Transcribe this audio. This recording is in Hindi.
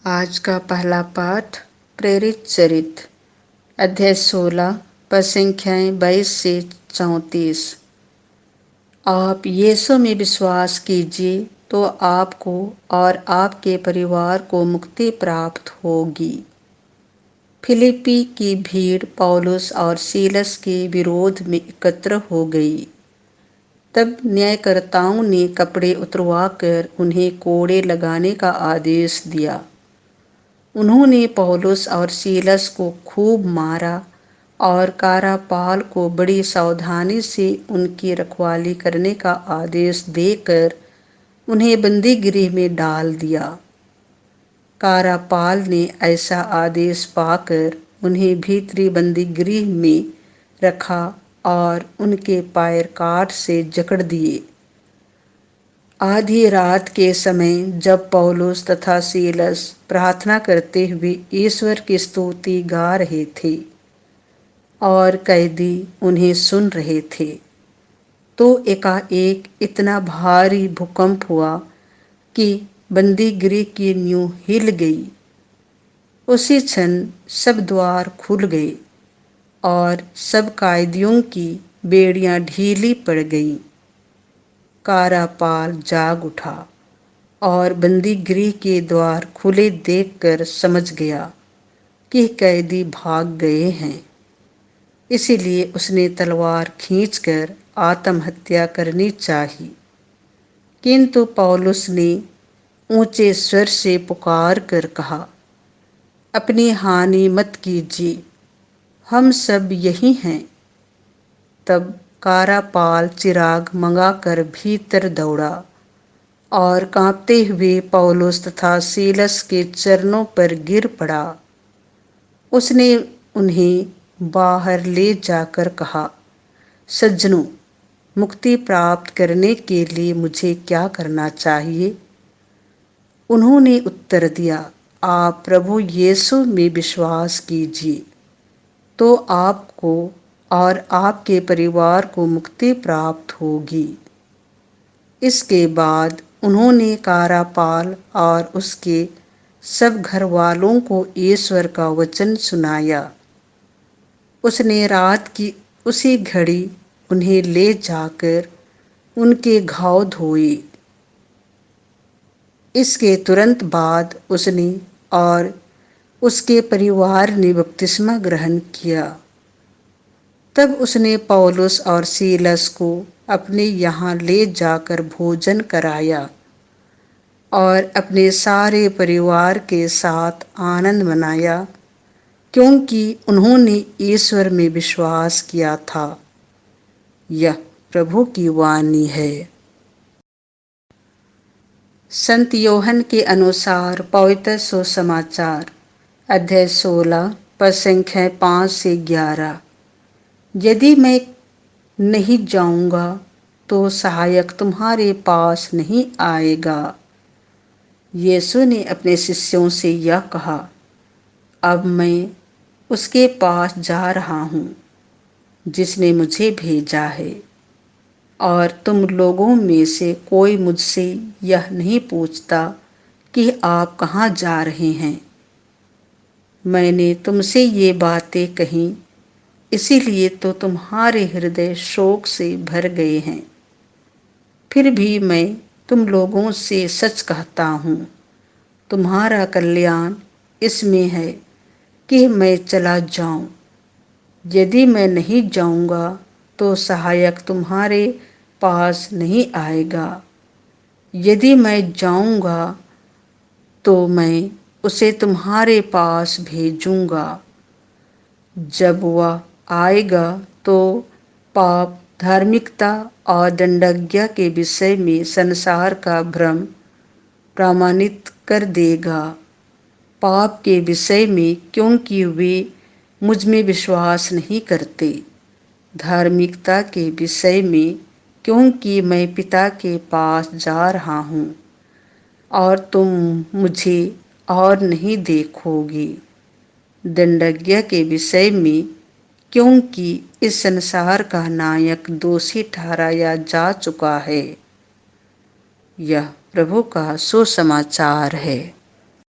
आज का पहला पाठ प्रेरित चरित्र अध्याय 16 पद संख्याएं 22 से 34। आप यीशु में विश्वास कीजिए तो आपको और आपके परिवार को मुक्ति प्राप्त होगी। फिलिप्पी की भीड़ पौलुस और सीलस के विरोध में एकत्र हो गई। तब न्यायकर्ताओं ने कपड़े उतरवाकर उन्हें कोड़े लगाने का आदेश दिया। उन्होंने पौलुस और सीलस को खूब मारा और कारापाल को बड़ी सावधानी से उनकी रखवाली करने का आदेश देकर उन्हें बंदीगृह में डाल दिया। कारापाल ने ऐसा आदेश पाकर उन्हें भीतरी बंदीगृह में रखा और उनके पैर काठ से जकड़ दिए। आधी रात के समय जब पौलुस तथा सीलस प्रार्थना करते हुए ईश्वर की स्तुति गा रहे थे और कैदी उन्हें सुन रहे थे, तो एकाएक इतना भारी भूकंप हुआ कि बंदीगृह की नींव हिल गई। उसी क्षण सब द्वार खुल गए और सब कैदियों की बेड़ियां ढीली पड़ गईं। कारापाल जाग उठा और बंदीगृह के द्वार खुले देखकर समझ गया कि कैदी भाग गए हैं। इसीलिए उसने तलवार खींचकर आत्महत्या करनी चाहिए, किंतु पौलुस ने ऊंचे स्वर से पुकार कर कहा, अपनी हानि मत कीजिए, हम सब यही हैं। तब कारापाल चिराग मंगाकर भीतर दौड़ा और कांपते हुए पौलुस तथा सीलस के चरणों पर गिर पड़ा। उसने उन्हें बाहर ले जाकर कहा, सज्जनों, मुक्ति प्राप्त करने के लिए मुझे क्या करना चाहिए? उन्होंने उत्तर दिया, आप प्रभु यीशु में विश्वास कीजिए तो आपको और आपके परिवार को मुक्ति प्राप्त होगी। इसके बाद उन्होंने कारापाल और उसके सब घर वालों को ईश्वर का वचन सुनाया। उसने रात की उसी घड़ी उन्हें ले जाकर उनके घाव धोए। इसके तुरंत बाद उसने और उसके परिवार ने बपतिस्मा ग्रहण किया। तब उसने पौलुस और सीलस को अपने यहाँ ले जाकर भोजन कराया और अपने सारे परिवार के साथ आनंद मनाया, क्योंकि उन्होंने ईश्वर में विश्वास किया था। यह प्रभु की वाणी है। संत योहन के अनुसार पवित्र सुसमाचार अध्याय 16 पद संख्या 5 से 11। यदि मैं नहीं जाऊंगा तो सहायक तुम्हारे पास नहीं आएगा। यीशु ने अपने शिष्यों से यह कहा, अब मैं उसके पास जा रहा हूँ जिसने मुझे भेजा है, और तुम लोगों में से कोई मुझसे यह नहीं पूछता कि आप कहाँ जा रहे हैं। मैंने तुमसे ये बातें कहीं इसीलिए तो तुम्हारे हृदय शोक से भर गए हैं। फिर भी मैं तुम लोगों से सच कहता हूँ, तुम्हारा कल्याण इसमें है कि मैं चला जाऊं। यदि मैं नहीं जाऊंगा तो सहायक तुम्हारे पास नहीं आएगा। यदि मैं जाऊंगा तो मैं उसे तुम्हारे पास भेजूंगा। जब वह आएगा तो पाप, धार्मिकता और दंडाज्ञा के विषय में संसार का भ्रम प्रमाणित कर देगा। पाप के विषय में क्योंकि वे मुझ में विश्वास नहीं करते। धार्मिकता के विषय में क्योंकि मैं पिता के पास जा रहा हूँ और तुम मुझे और नहीं देखोगे। दंडाज्ञा के विषय में क्योंकि इस संसार का नायक दोषी ठहराया जा चुका है। यह प्रभु का सुसमाचार है।